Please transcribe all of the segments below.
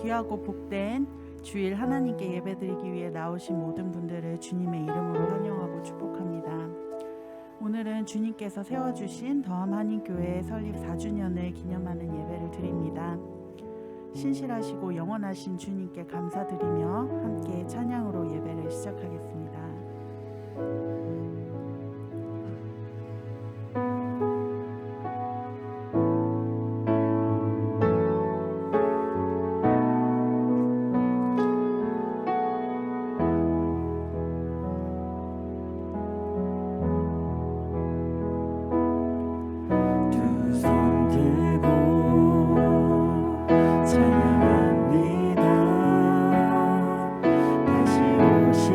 귀하고 복된 주일 하나님께 예배드리기 위해 나오신 모든 분들을 주님의 이름으로 환영하고 축복합니다. 오늘은 주님께서 세워주신 더함 한인교회 설립 4주년을 기념하는 예배를 드립니다. 신실하시고 영원하신 주님께 감사드리며 함께 찬양으로 예배를 시작하겠습니다. 찬양합니다. 다시 오실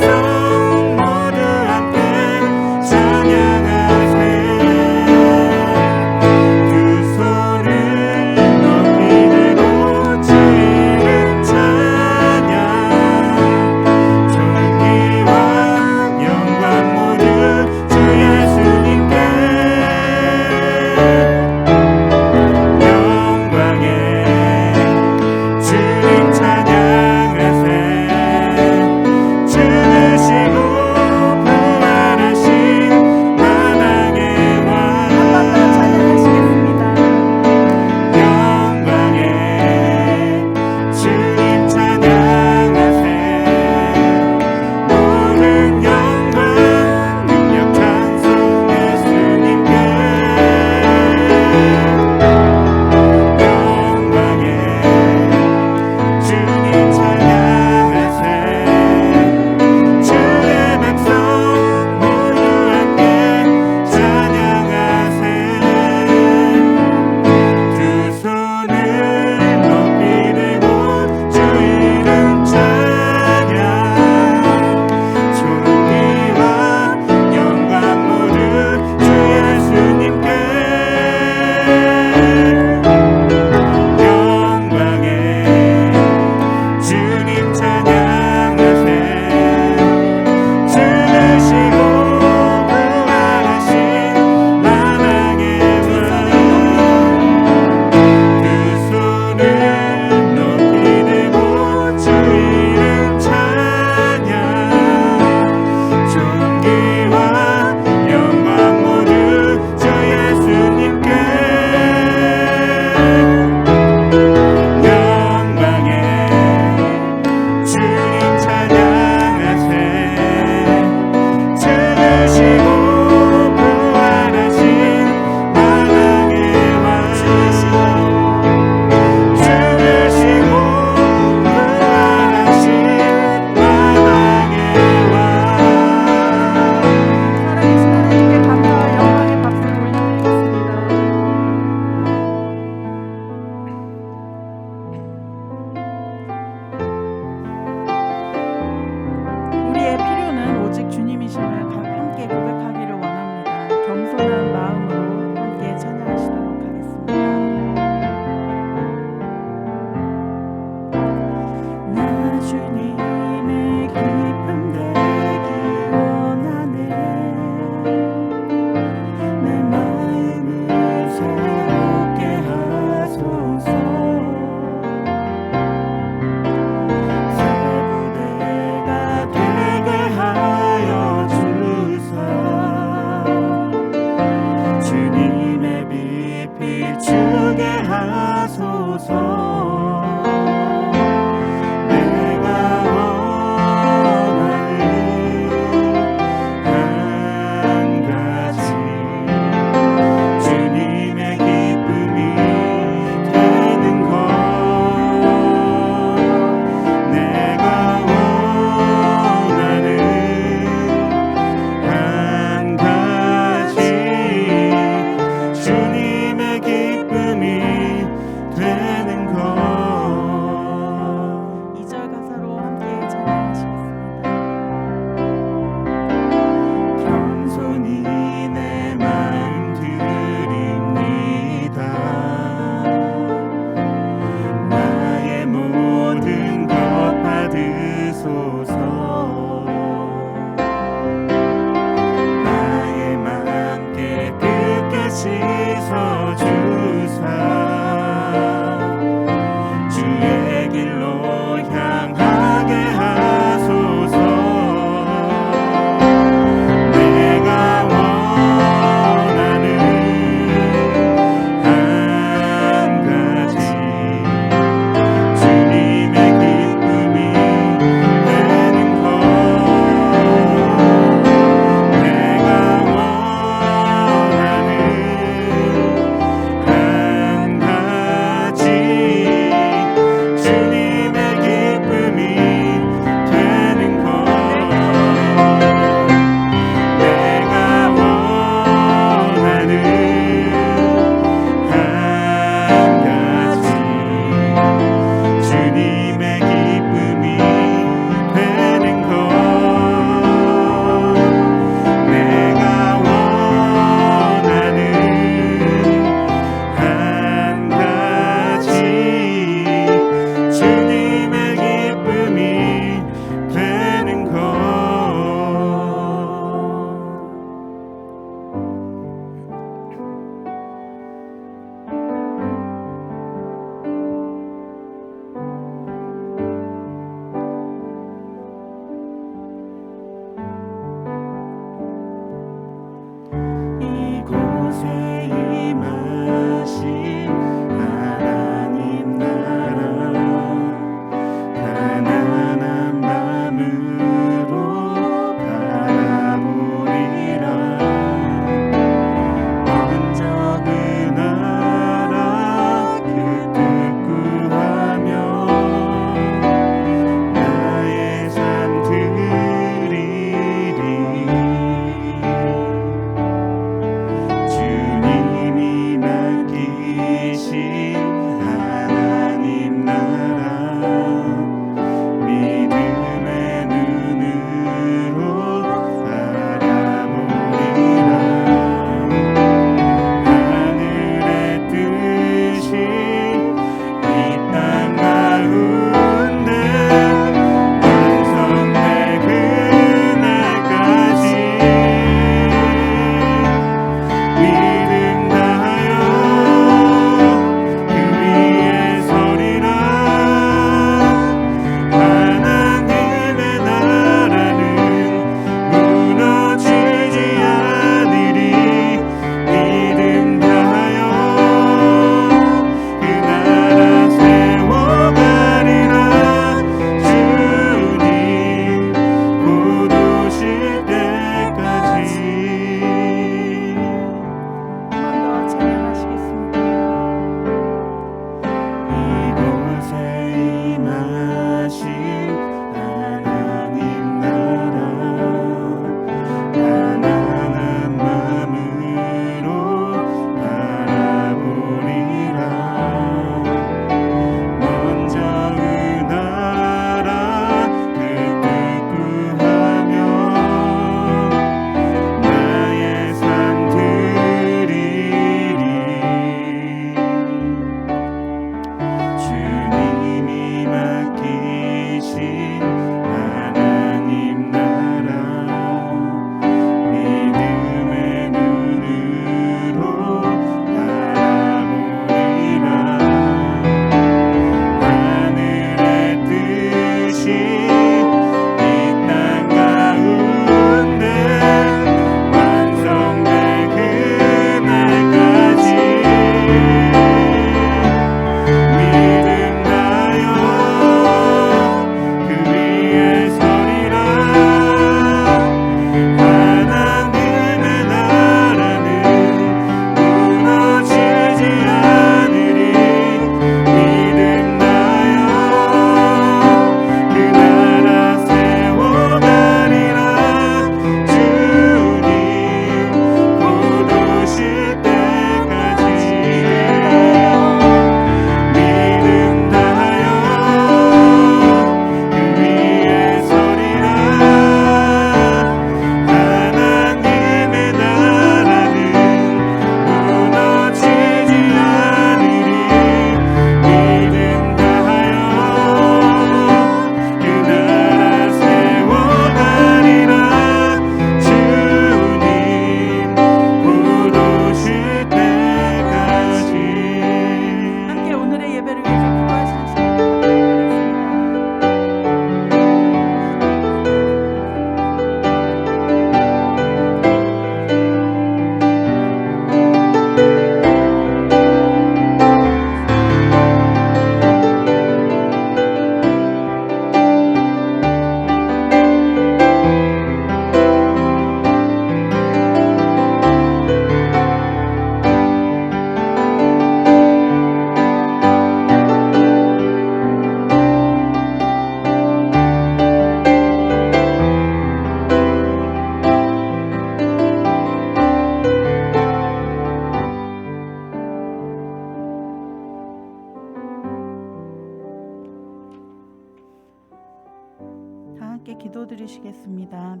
기도하시겠습니다.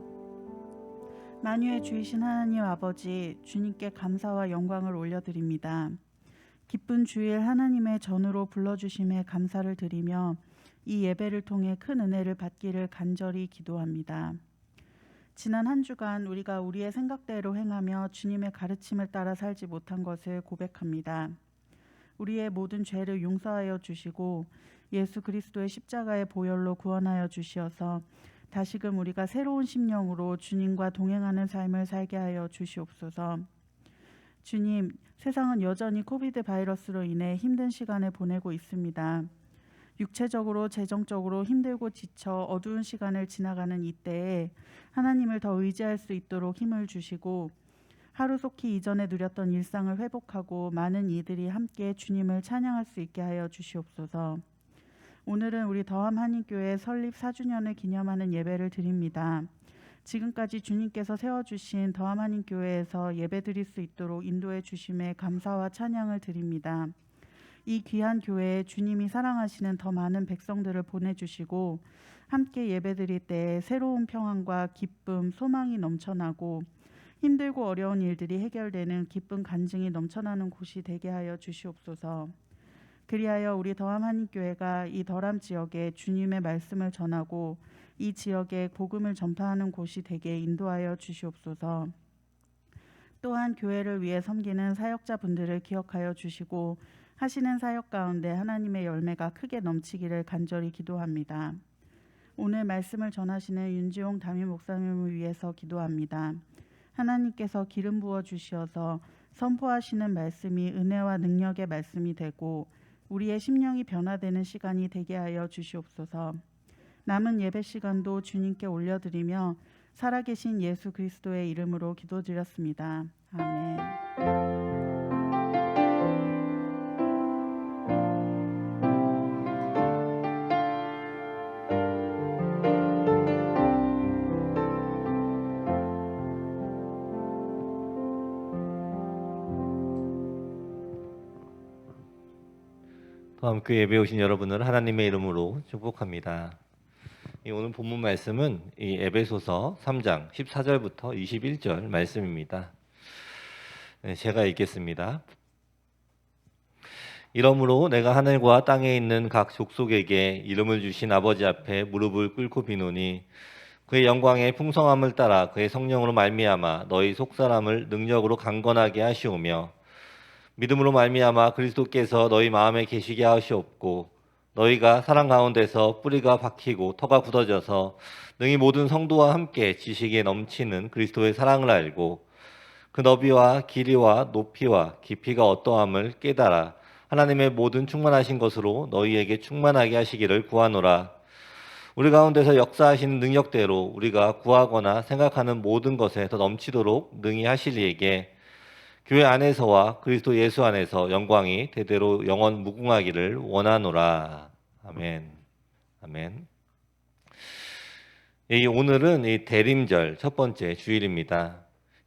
만유의 주이신 하나님 아버지, 주님께 감사와 영광을 올려드립니다. 기쁜 주일 하나님의 전으로 불러주심에 감사를 드리며 이 예배를 통해 큰 은혜를 받기를 간절히 기도합니다. 지난 한 주간 우리가 우리의 생각대로 행하며 주님의 가르침을 따라 살지 못한 것을 고백합니다. 우리의 모든 죄를 용서하여 주시고 예수 그리스도의 십자가의 보혈로 구원하여 주시어서 다시금 우리가 새로운 심령으로 주님과 동행하는 삶을 살게 하여 주시옵소서. 주님, 세상은 여전히 코비드 바이러스로 인해 힘든 시간을 보내고 있습니다. 육체적으로 재정적으로 힘들고 지쳐 어두운 시간을 지나가는 이때에 하나님을 더 의지할 수 있도록 힘을 주시고 하루속히 이전에 누렸던 일상을 회복하고 많은 이들이 함께 주님을 찬양할 수 있게 하여 주시옵소서. 오늘은 우리 더함 한인교회 설립 4주년을 기념하는 예배를 드립니다. 지금까지 주님께서 세워주신 더함 한인교회에서 예배드릴 수 있도록 인도해 주심에 감사와 찬양을 드립니다. 이 귀한 교회에 주님이 사랑하시는 더 많은 백성들을 보내주시고 함께 예배드릴 때 새로운 평안과 기쁨, 소망이 넘쳐나고 힘들고 어려운 일들이 해결되는 기쁜 간증이 넘쳐나는 곳이 되게 하여 주시옵소서. 그리하여 우리 더함 한인교회가 이 더람 지역에 주님의 말씀을 전하고 이 지역에 복음을 전파하는 곳이 되게 인도하여 주시옵소서. 또한 교회를 위해 섬기는 사역자분들을 기억하여 주시고 하시는 사역 가운데 하나님의 열매가 크게 넘치기를 간절히 기도합니다. 오늘 말씀을 전하시는 윤지홍 담임 목사님을 위해서 기도합니다. 하나님께서 기름 부어 주시어서 선포하시는 말씀이 은혜와 능력의 말씀이 되고 우리의 심령이 변화되는 시간이 되게 하여 주시옵소서. 남은 예배 시간도 주님께 올려드리며 살아계신 예수 그리스도의 이름으로 기도드렸습니다. 아멘. 함께 예배 오신 여러분을 하나님의 이름으로 축복합니다. 오늘 본문 말씀은 이 에베소서 3장 14절부터 21절 말씀입니다. 제가 읽겠습니다. 이러므로 내가 하늘과 땅에 있는 각 족속에게 이름을 주신 아버지 앞에 무릎을 꿇고 비노니 그의 영광의 풍성함을 따라 그의 성령으로 말미암아 너희 속사람을 능력으로 강건하게 하시오며 믿음으로 말미암아 그리스도께서 너희 마음에 계시게 하시옵고 너희가 사랑 가운데서 뿌리가 박히고 터가 굳어져서 능히 모든 성도와 함께 지식에 넘치는 그리스도의 사랑을 알고 그 너비와 길이와 높이와 깊이가 어떠함을 깨달아 하나님의 모든 충만하신 것으로 너희에게 충만하게 하시기를 구하노라. 우리 가운데서 역사하시는 능력대로 우리가 구하거나 생각하는 모든 것에 더 넘치도록 능히 하실 이에게 교회 안에서와 그리스도 예수 안에서 영광이 대대로 영원 무궁하기를 원하노라. 아멘. 아멘. 오늘은 이 대림절 첫 번째 주일입니다.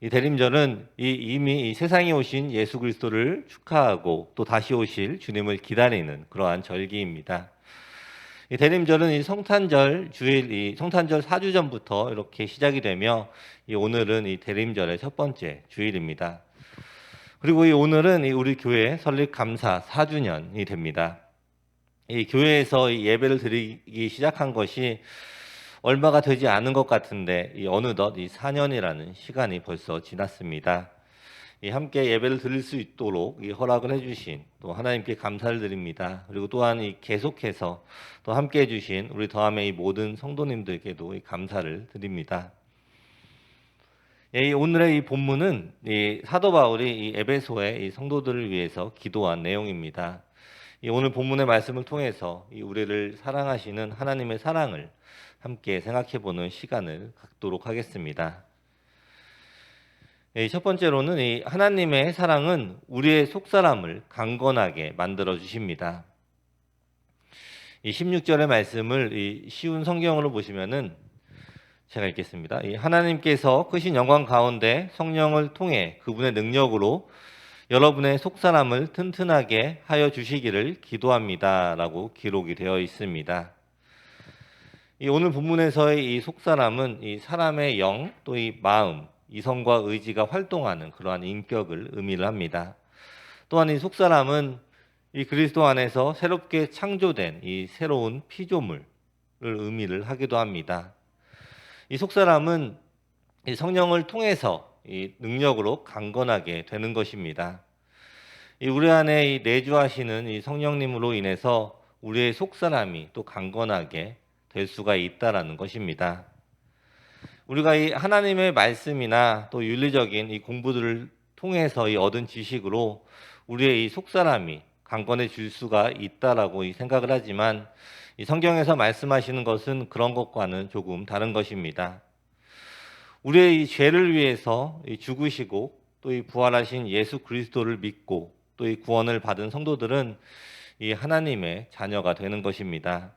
이 대림절은 이미 이 세상에 오신 예수 그리스도를 축하하고 또 다시 오실 주님을 기다리는 그러한 절기입니다. 이 대림절은 이 성탄절 주일, 이 성탄절 4주 전부터 이렇게 시작이 되며 오늘은 이 대림절의 첫 번째 주일입니다. 그리고 오늘은 우리 교회 설립 감사 4주년이 됩니다. 이 교회에서 이 예배를 드리기 시작한 것이 얼마가 되지 않은 것 같은데 어느덧 4년이라는 시간이 벌써 지났습니다. 함께 예배를 드릴 수 있도록 허락을 해주신 또 하나님께 감사를 드립니다. 그리고 또한 계속해서 또 함께 해주신 우리 더함의 모든 성도님들께도 감사를 드립니다. 오늘의 이 본문은 사도 바울이 에베소의 성도들을 위해서 기도한 내용입니다. 오늘 본문의 말씀을 통해서 우리를 사랑하시는 하나님의 사랑을 함께 생각해보는 시간을 갖도록 하겠습니다. 첫 번째로는 하나님의 사랑은 우리의 속사람을 강건하게 만들어 주십니다. 16절의 말씀을 쉬운 성경으로 보시면은 제가 읽겠습니다. 하나님께서 크신 영광 가운데 성령을 통해 그분의 능력으로 여러분의 속사람을 튼튼하게 하여 주시기를 기도합니다. 라고 기록이 되어 있습니다. 이 오늘 본문에서의 이 속사람은 이 사람의 영 또 이 마음, 이성과 의지가 활동하는 그러한 인격을 의미를 합니다. 또한 이 속사람은 이 그리스도 안에서 새롭게 창조된 이 새로운 피조물을 의미를 하기도 합니다. 이 속사람은 이 성령을 통해서 이 능력으로 강건하게 되는 것입니다. 이 우리 안에 이 내주하시는 이 성령님으로 인해서 우리의 속사람이 또 강건하게 될 수가 있다라는 것입니다. 우리가 이 하나님의 말씀이나 또 윤리적인 이 공부들을 통해서 이 얻은 지식으로 우리의 이 속사람이 강건해질 수가 있다라고 이 생각을 하지만 이 성경에서 말씀하시는 것은 그런 것과는 조금 다른 것입니다. 우리의 이 죄를 위해서 이 죽으시고 또 이 부활하신 예수 그리스도를 믿고 또 이 구원을 받은 성도들은 이 하나님의 자녀가 되는 것입니다.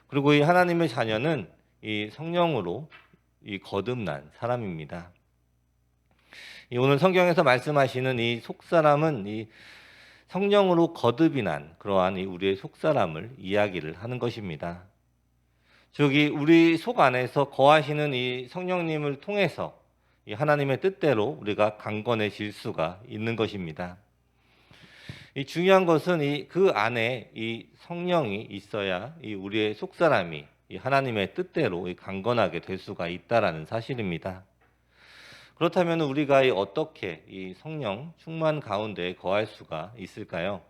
그리고 이 하나님의 자녀는 이 성령으로 이 거듭난 사람입니다. 이 오늘 성경에서 말씀하시는 이 속사람은 이 성령으로 거듭이 난 그러한 이 우리의 속사람을 이야기를 하는 것입니다. 즉, 이 우리 속 안에서 거하시는 이 성령님을 통해서 이 하나님의 뜻대로 우리가 강건해질 수가 있는 것입니다. 이 중요한 것은 이 그 안에 이 성령이 있어야 이 우리의 속사람이 이 하나님의 뜻대로 이 강건하게 될 수가 있다라는 사실입니다. 그렇다면 우리가 어떻게 이 성령 충만 가운데 거할 수가 있을까요?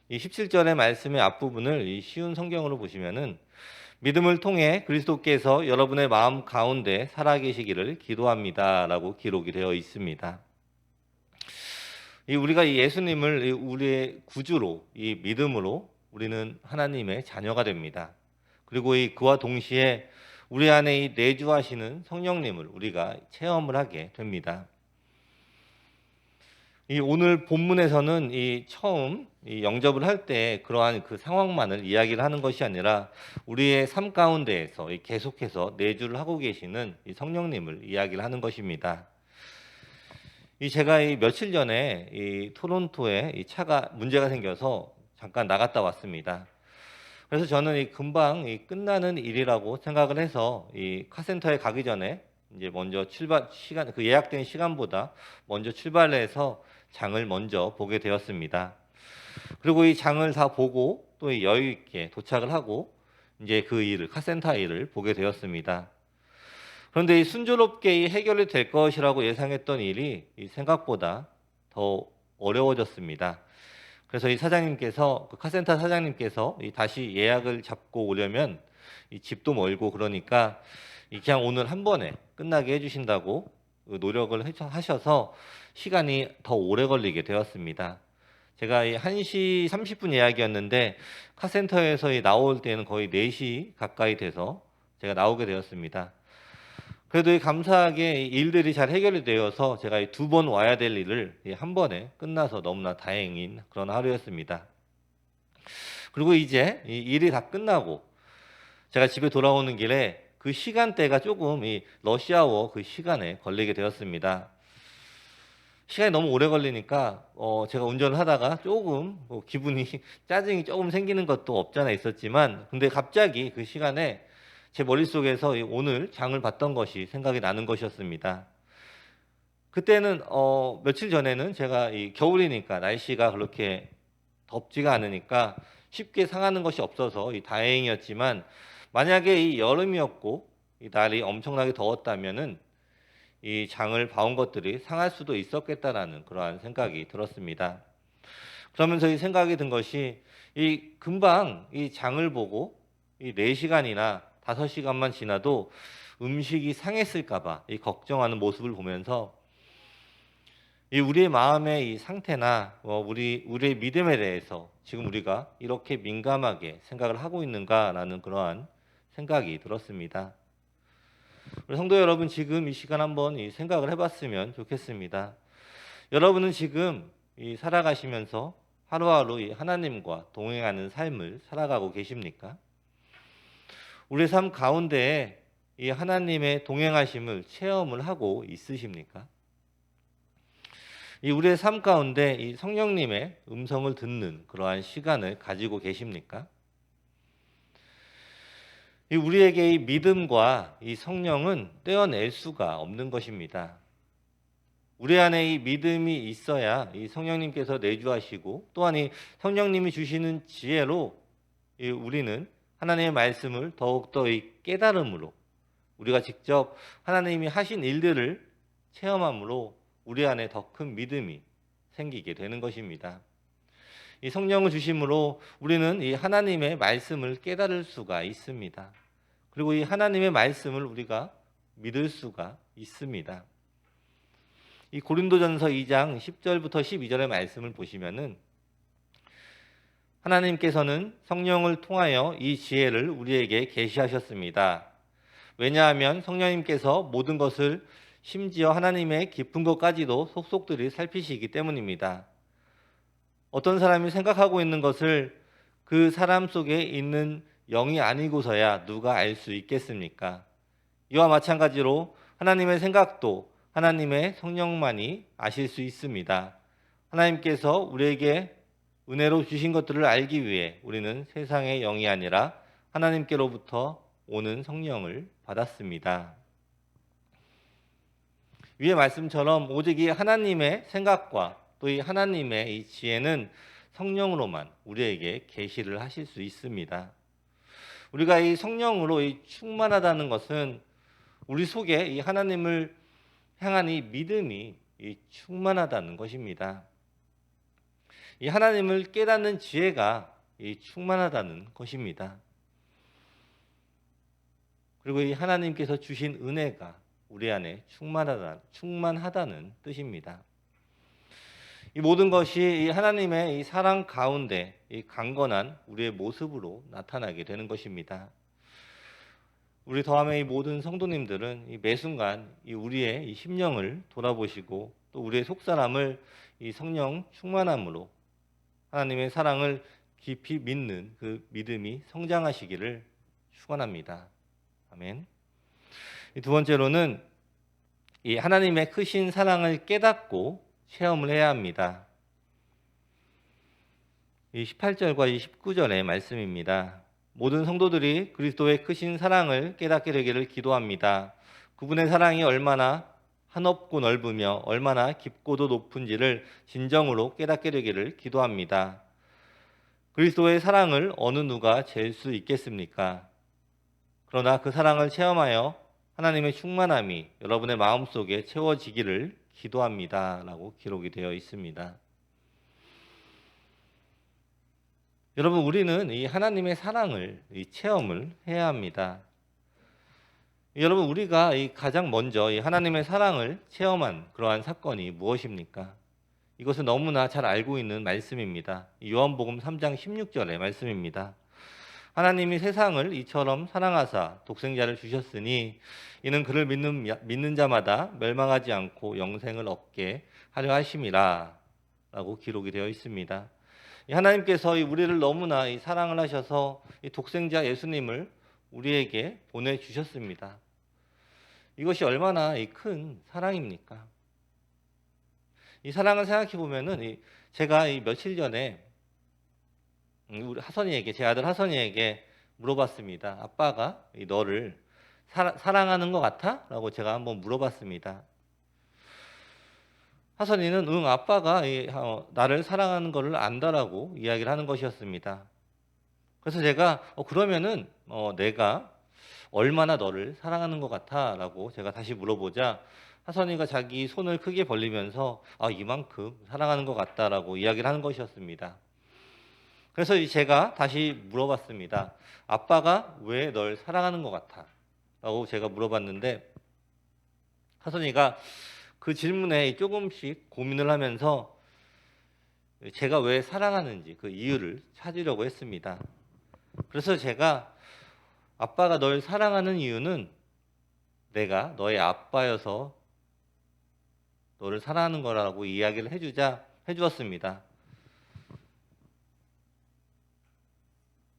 이 17절의 말씀의 앞부분을 이 쉬운 성경으로 보시면은 믿음을 통해 그리스도께서 여러분의 마음 가운데 살아계시기를 기도합니다라고 기록이 되어 있습니다. 우리가 이 예수님을 우리의 구주로 이 믿음으로 우리는 하나님의 자녀가 됩니다. 그리고 그와 동시에 우리 안에 이 내주하시는 성령님을 우리가 체험을 하게 됩니다. 오늘 본문에서는 처음 영접을 할 때 그러한 그 상황만을 이야기를 하는 것이 아니라 우리의 삶 가운데에서 계속해서 내주를 하고 계시는 성령님을 이야기를 하는 것입니다. 제가 며칠 전에 토론토에 차가 문제가 생겨서 잠깐 나갔다 왔습니다. 그래서 저는 금방 끝나는 일이라고 생각을 해서 카센터에 가기 전에 이제 먼저 출발 시간, 그 예약된 시간보다 먼저 출발해서 장을 먼저 보게 되었습니다. 그리고 이 장을 다 보고 또 여유 있게 도착을 하고 이제 그 일을, 카센터 일을 보게 되었습니다. 그런데 순조롭게 해결이 될 것이라고 예상했던 일이 생각보다 더 어려워졌습니다. 그래서 사장님께서, 그 카센터 사장님께서 다시 예약을 잡고 오려면 집도 멀고 그러니까 그냥 오늘 한 번에 끝나게 해주신다고 노력을 하셔서 시간이 더 오래 걸리게 되었습니다. 제가 1시 30분 예약이었는데 카센터에서 나올 때는 거의 4시 가까이 돼서 제가 나오게 되었습니다. 그래도 감사하게 일들이 잘 해결이 되어서 제가 2번 와야 될 일을 한 번에 끝나서 너무나 다행인 그런 하루였습니다. 그리고 이제 일이 다 끝나고 제가 집에 돌아오는 길에 그 시간대가 조금 러시아워 그 시간에 걸리게 되었습니다. 시간이 너무 오래 걸리니까 제가 운전을 하다가 조금 기분이 짜증이 조금 생기는 것도 없잖아 있었지만 근데 갑자기 그 시간에 제 머릿속에서 오늘 장을 봤던 것이 생각이 나는 것이었습니다. 그때는 며칠 전에는 제가 겨울이니까 날씨가 그렇게 덥지가 않으니까 쉽게 상하는 것이 없어서 다행이었지만 만약에 여름이었고 날이 엄청나게 더웠다면은 이 장을 봐온 것들이 상할 수도 있었겠다라는 그러한 생각이 들었습니다. 그러면서 생각이 든 것이 금방 장을 보고 4시간이나 5시간만 지나도 음식이 상했을까봐 걱정하는 모습을 보면서 우리의 마음의 상태나 우리의 믿음에 대해서 지금 우리가 이렇게 민감하게 생각을 하고 있는가라는 그러한 생각이 들었습니다. 우리 성도 여러분, 지금 이 시간 한번 생각을 해봤으면 좋겠습니다. 여러분은 지금 살아가시면서 하루하루 하나님과 동행하는 삶을 살아가고 계십니까? 우리 삶 가운데에 하나님의 동행하심을 체험을 하고 있으십니까? 우리의 삶 가운데 성령님의 음성을 듣는 그러한 시간을 가지고 계십니까? 이 우리에게 이 믿음과 이 성령은 떼어낼 수가 없는 것입니다. 우리 안에 이 믿음이 있어야 이 성령님께서 내주하시고 또한 이 성령님이 주시는 지혜로 이 우리는 하나님의 말씀을 더욱더 이 깨달음으로 우리가 직접 하나님이 하신 일들을 체험함으로 우리 안에 더 큰 믿음이 생기게 되는 것입니다. 이 성령을 주심으로 우리는 이 하나님의 말씀을 깨달을 수가 있습니다. 그리고 이 하나님의 말씀을 우리가 믿을 수가 있습니다. 이 고린도전서 2장 10절부터 12절의 말씀을 보시면은 하나님께서는 성령을 통하여 이 지혜를 우리에게 계시하셨습니다. 왜냐하면 성령님께서 모든 것을 심지어 하나님의 깊은 것까지도 속속들이 살피시기 때문입니다. 어떤 사람이 생각하고 있는 것을 그 사람 속에 있는 영이 아니고서야 누가 알 수 있겠습니까? 이와 마찬가지로 하나님의 생각도 하나님의 성령만이 아실 수 있습니다. 하나님께서 우리에게 은혜로 주신 것들을 알기 위해 우리는 세상의 영이 아니라 하나님께로부터 오는 성령을 받았습니다. 위의 말씀처럼 오직 이 하나님의 생각과 또 이 하나님의 이 지혜는 성령으로만 우리에게 계시를 하실 수 있습니다. 우리가 이 성령으로 이 충만하다는 것은 우리 속에 이 하나님을 향한 이 믿음이 이 충만하다는 것입니다. 이 하나님을 깨닫는 지혜가 이 충만하다는 것입니다. 그리고 이 하나님께서 주신 은혜가 우리 안에 충만하다는 뜻입니다. 이 모든 것이 이 하나님의 이 사랑 가운데 이 강건한 우리의 모습으로 나타나게 되는 것입니다. 우리 더함의 이 모든 성도님들은 이 매 순간 이 우리의 이 심령을 돌아보시고 또 우리의 속사람을 이 성령 충만함으로 하나님의 사랑을 깊이 믿는 그 믿음이 성장하시기를 축원합니다. 아멘. 두 번째로는 이 하나님의 크신 사랑을 깨닫고 체험을 해야 합니다. 이 18절과 이 19절의 말씀입니다. 모든 성도들이 그리스도의 크신 사랑을 깨닫게 되기를 기도합니다. 그분의 사랑이 얼마나 한없고 넓으며 얼마나 깊고도 높은지를 진정으로 깨닫게 되기를 기도합니다. 그리스도의 사랑을 어느 누가 잴 수 있겠습니까? 그러나 그 사랑을 체험하여 하나님의 충만함이 여러분의 마음속에 채워지기를 기도합니다. 라고 기록이 되어 있습니다. 여러분, 우리는 이 하나님의 사랑을 이 체험을 해야 합니다. 여러분, 우리가 이 가장 먼저 이 하나님의 사랑을 체험한 그러한 사건이 무엇입니까? 이것은 너무나 잘 알고 있는 말씀입니다. 요한복음 3장 16절의 말씀입니다. 하나님이 세상을 이처럼 사랑하사 독생자를 주셨으니 이는 그를 믿는 자마다 멸망하지 않고 영생을 얻게 하려 하심이라 라고 기록이 되어 있습니다. 하나님께서 우리를 너무나 사랑을 하셔서 이 독생자 예수님을 우리에게 보내주셨습니다. 이것이 얼마나 큰 사랑입니까? 이 사랑을 생각해 보면은 제가 며칠 전에 우리 하선이에게, 제 아들 하선이에게 물어봤습니다. 아빠가 너를 사랑하는 것 같아? 라고 제가 한번 물어봤습니다. 하선이는 응, 아빠가 나를 사랑하는 것을 안다라고 이야기를 하는 것이었습니다. 그래서 제가 그러면은 내가 얼마나 너를 사랑하는 것 같아? 라고 제가 다시 물어보자 하선이가 자기 손을 크게 벌리면서 이만큼 사랑하는 것 같다라고 이야기를 하는 것이었습니다. 그래서 제가 다시 물어봤습니다. 아빠가 왜 널 사랑하는 것 같아? 라고 제가 물어봤는데 하선이가 그 질문에 조금씩 고민을 하면서 제가 왜 사랑하는지 그 이유를 찾으려고 했습니다. 그래서 제가 아빠가 널 사랑하는 이유는 내가 너의 아빠여서 너를 사랑하는 거라고 이야기를 해주었습니다.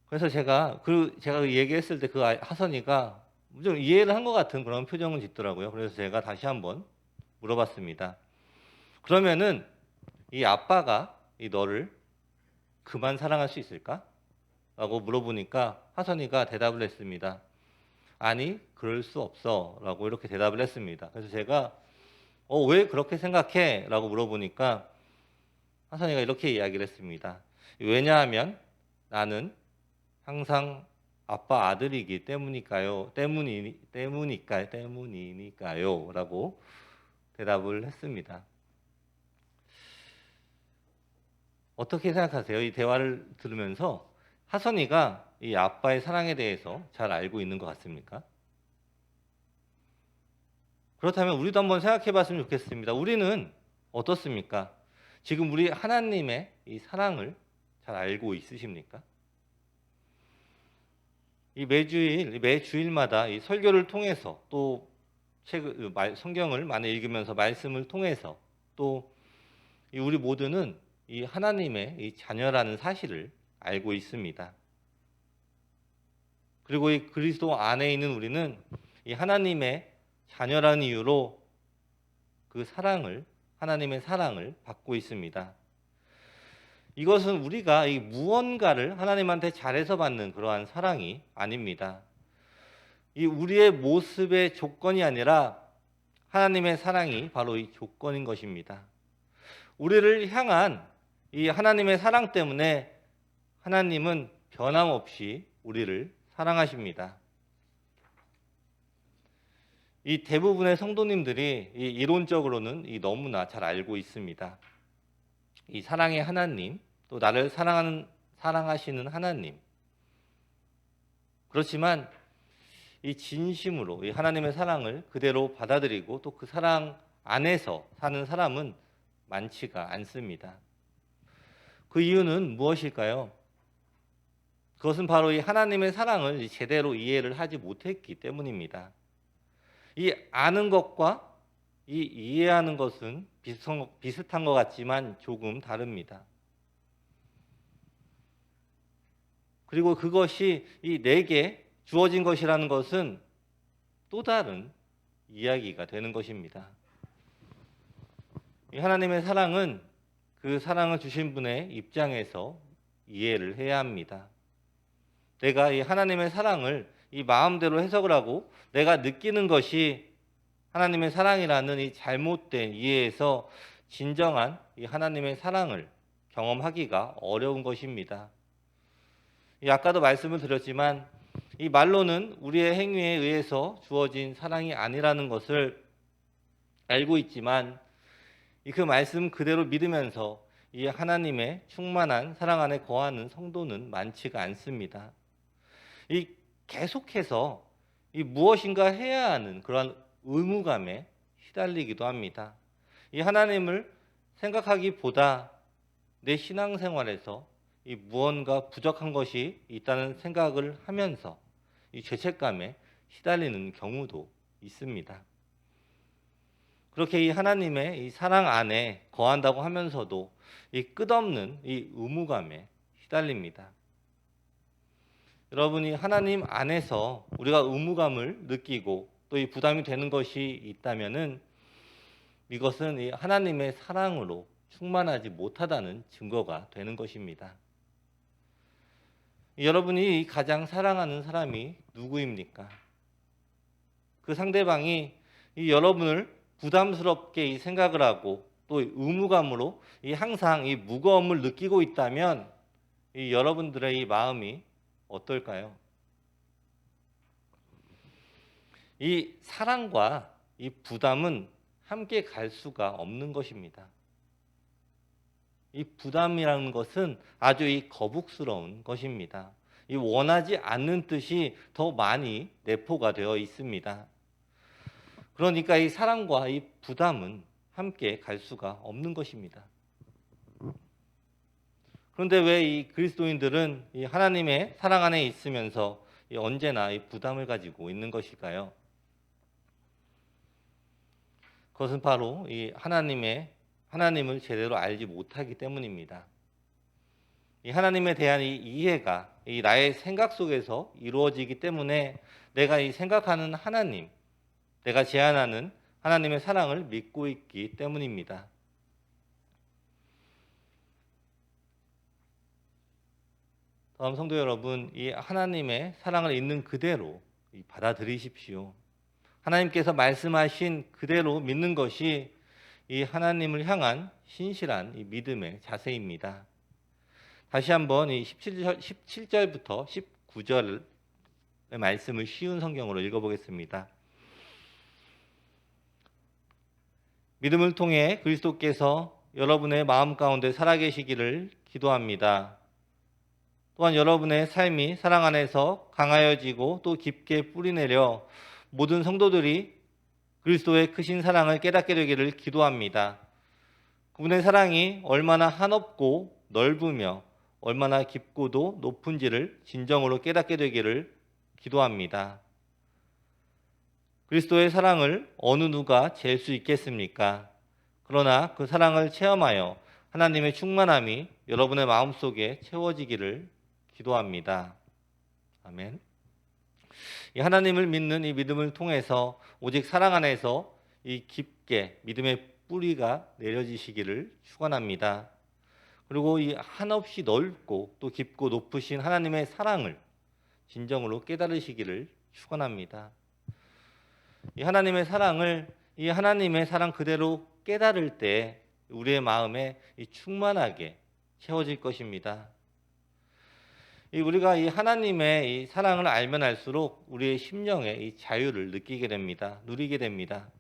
그래서 제가 얘기했을 때 그 하선이가 좀 이해를 한 것 같은 그런 표정을 짓더라고요. 그래서 제가 다시 한번 물어봤습니다. 그러면은 이 아빠가 너를 그만 사랑할 수 있을까? 라고 물어보니까 하선이가 대답을 했습니다. 아니, 그럴 수 없어 라고 이렇게 대답을 했습니다. 그래서 제가 왜 그렇게 생각해? 라고 물어보니까 하선이가 이렇게 이야기를 했습니다. 왜냐하면 나는 항상 아빠 아들이기 때문이니까요 라고 대답을 했습니다. 어떻게 생각하세요? 이 대화를 들으면서 하선이가 이 아빠의 사랑에 대해서 잘 알고 있는 것 같습니까? 그렇다면 우리도 한번 생각해 봤으면 좋겠습니다. 우리는 어떻습니까? 지금 우리 하나님의 이 사랑을 잘 알고 있으십니까? 이 매주일마다 이 설교를 통해서 또 성경을 많이 읽으면서 말씀을 통해서 또 우리 모두는 이 하나님의 이 자녀라는 사실을 알고 있습니다. 그리고 이 그리스도 안에 있는 우리는 이 하나님의 자녀라는 이유로 하나님의 사랑을 받고 있습니다. 이것은 우리가 이 무언가를 하나님한테 잘해서 받는 그러한 사랑이 아닙니다. 이 우리의 모습의 조건이 아니라 하나님의 사랑이 바로 이 조건인 것입니다. 우리를 향한 이 하나님의 사랑 때문에 하나님은 변함없이 우리를 사랑하십니다. 이 대부분의 성도님들이 이 이론적으로는 너무나 잘 알고 있습니다. 이 사랑의 하나님, 또 나를 사랑하시는 하나님. 그렇지만 이 진심으로 이 하나님의 사랑을 그대로 받아들이고 또 그 사랑 안에서 사는 사람은 많지가 않습니다. 그 이유는 무엇일까요? 그것은 바로 이 하나님의 사랑을 제대로 이해를 하지 못했기 때문입니다. 이 아는 것과 이 이해하는 것은 비슷한 것 같지만 조금 다릅니다. 그리고 그것이 이 내게 주어진 것이라는 것은 또 다른 이야기가 되는 것입니다. 이 하나님의 사랑은 그 사랑을 주신 분의 입장에서 이해를 해야 합니다. 내가 이 하나님의 사랑을 이 마음대로 해석을 하고 내가 느끼는 것이 하나님의 사랑이라는 이 잘못된 이해에서 진정한 이 하나님의 사랑을 경험하기가 어려운 것입니다. 아까도 말씀을 드렸지만 이 말로는 우리의 행위에 의해서 주어진 사랑이 아니라는 것을 알고 있지만 그 말씀 그대로 믿으면서 이 하나님의 충만한 사랑 안에 거하는 성도는 많지가 않습니다. 계속해서 무엇인가 해야 하는 그런 의무감에 시달리기도 합니다. 이 하나님을 생각하기보다 내 신앙생활에서 무언가 부족한 것이 있다는 생각을 하면서 죄책감에 시달리는 경우도 있습니다. 그렇게 이 하나님의 이 사랑 안에 거한다고 하면서도 끝없는 의무감에 시달립니다. 여러분이 하나님 안에서 우리가 의무감을 느끼고 또 부담이 되는 것이 있다면은 이것은 이 하나님의 사랑으로 충만하지 못하다는 증거가 되는 것입니다. 여러분이 가장 사랑하는 사람이 누구입니까? 그 상대방이 여러분을 부담스럽게 생각을 하고 또 의무감으로 항상 무거움을 느끼고 있다면 여러분들의 마음이 어떨까요? 이 사랑과 이 부담은 함께 갈 수가 없는 것입니다. 이 부담이라는 것은 아주 거북스러운 것입니다. 원하지 않는 뜻이 더 많이 내포가 되어 있습니다. 그러니까 이 사랑과 이 부담은 함께 갈 수가 없는 것입니다. 그런데 왜 이 그리스도인들은 이 하나님의 사랑 안에 있으면서 언제나 이 부담을 가지고 있는 것일까요? 그것은 바로 이 하나님을 제대로 알지 못하기 때문입니다. 이 하나님에 대한 이 이해가 나의 생각 속에서 이루어지기 때문에 내가 생각하는 하나님, 내가 제안하는 하나님의 사랑을 믿고 있기 때문입니다. 다음 성도 여러분, 이 하나님의 사랑을 있는 그대로 받아들이십시오. 하나님께서 말씀하신 그대로 믿는 것이 이 하나님을 향한 신실한 이 믿음의 자세입니다. 다시 한번 이 17절부터 19절의 말씀을 쉬운 성경으로 읽어보겠습니다. 믿음을 통해 그리스도께서 여러분의 마음 가운데 살아계시기를 기도합니다. 또한 여러분의 삶이 사랑 안에서 강하여지고 또 깊게 뿌리내려 모든 성도들이 그리스도의 크신 사랑을 깨닫게 되기를 기도합니다. 그분의 사랑이 얼마나 한없고 넓으며 얼마나 깊고도 높은지를 진정으로 깨닫게 되기를 기도합니다. 그리스도의 사랑을 어느 누가 잴 수 있겠습니까? 그러나 그 사랑을 체험하여 하나님의 충만함이 여러분의 마음속에 채워지기를 기도합니다. 아멘. 이 하나님을 믿는 이 믿음을 통해서 오직 사랑 안에서 이 깊게 믿음의 뿌리가 내려지시기를 축원합니다. 그리고 이 한없이 넓고 또 깊고 높으신 하나님의 사랑을 진정으로 깨달으시기를 축원합니다. 이 하나님의 사랑을 이 하나님의 사랑 그대로 깨달을 때 우리의 마음에 이 충만하게 채워질 것입니다. 우리가 이 하나님의 이 사랑을 알면 알수록 우리의 심령에 이 자유를 느끼게 됩니다. 누리게 됩니다.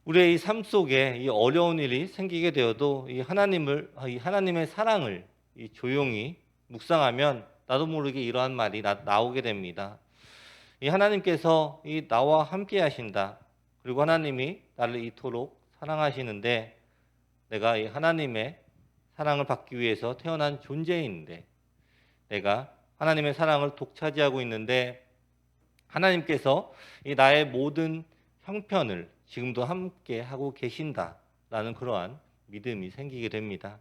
우리의 이 삶 속에 이 어려운 일이 생기게 되어도 이 하나님의 사랑을 이 조용히 묵상하면 나도 모르게 이러한 말이 나오게 됩니다. 이 하나님께서 이 나와 함께 하신다. 그리고 하나님이 나를 이토록 사랑하시는데 내가 이 하나님의 사랑을 받기 위해서 태어난 존재인데 내가 하나님의 사랑을 독차지하고 있는데 하나님께서 이 나의 모든 형편을 지금도 함께 하고 계신다라는 그러한 믿음이 생기게 됩니다.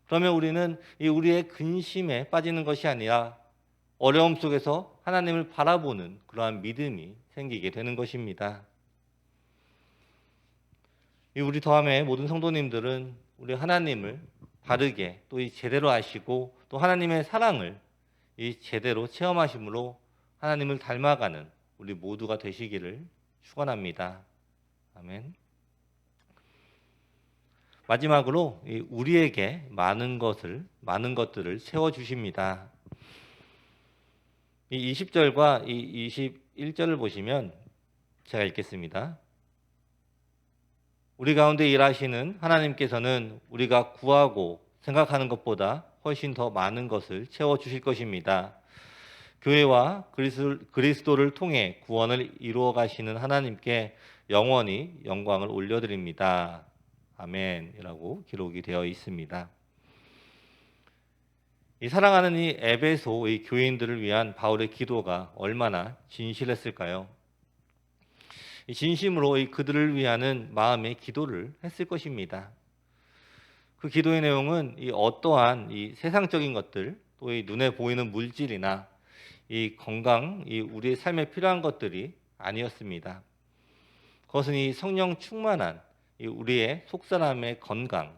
그러면 우리는 이 우리의 근심에 빠지는 것이 아니라 어려움 속에서 하나님을 바라보는 그러한 믿음이 생기게 되는 것입니다. 우리 더함의 모든 성도님들은 우리 하나님을 바르게 또 이 제대로 아시고 또 하나님의 사랑을 이 제대로 체험하심으로 하나님을 닮아가는 우리 모두가 되시기를 축원합니다. 아멘. 마지막으로 우리에게 많은 것들을 채워 주십니다. 이 20절과 이 21절을 보시면 제가 읽겠습니다. 우리 가운데 일하시는 하나님께서는 우리가 구하고 생각하는 것보다 훨씬 더 많은 것을 채워 주실 것입니다. 교회와 그리스도를 통해 구원을 이루어 가시는 하나님께 영원히 영광을 올려드립니다. 아멘이라고 기록이 되어 있습니다. 이 사랑하는 이 에베소의 교인들을 위한 바울의 기도가 얼마나 진실했을까요? 진심으로 그들을 위하는 마음의 기도를 했을 것입니다. 그 기도의 내용은 어떠한 세상적인 것들, 또 눈에 보이는 물질이나 건강, 우리의 삶에 필요한 것들이 아니었습니다. 그것은 성령 충만한 우리의 속사람의 건강,